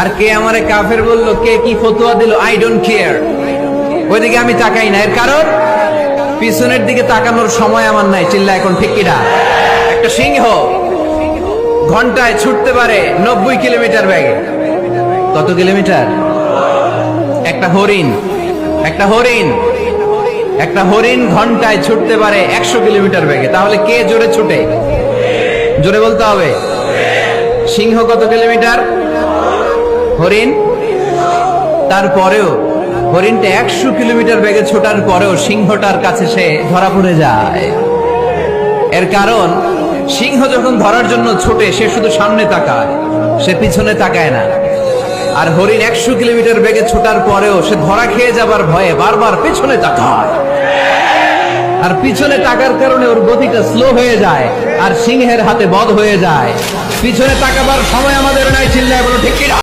আর কে আমারে কাফের বললো, কে কি ফতোয়া দিল, আই ডোন্ট কেয়ার। ওইদিকে আমি তাকাই না। এর কারণ পিছনের দিকে তাকানোর সময় আমার নাই। চিল্লা এখন ঠিক কিনা? একটা সিংহ ঘন্টায় ছুটতে পারে 90 কিলোমিটার বেগে। কত কিলোমিটার? একটা হরিণ ঘন্টায় ছুটতে পারে 100 কিলোমিটার বেগে। তাহলে কে জোরে ছুটে? জোরে বলতে হবে। সিংহ কত কিলোমিটার? হরিণ। তারপরেও হরিণটা 100 কিলোমিটার বেগে ছোটার পরেও সিংহটার কাছে সে ধরা পড়ে যায়। এর কারণ সিংহ যখন ধরার জন্য ছোটে সে শুধু সামনে তাকায়, সে পিছনে তাকায় না। আর হরিণ 100 কিলোমিটার বেগে ছোটার পরেও সে ধরা খেয়ে যাবার ভয়ে বারবার পিছনে তাকায়। আর পিছনে তাকার কারণে ওর গতিটা স্লো হয়ে যায় আর সিংহের হাতে বধ হয়ে যায়। পিছনে তাকাবার সময় আমাদের নাই। চিল্লায় বলো ঠিক কিনা?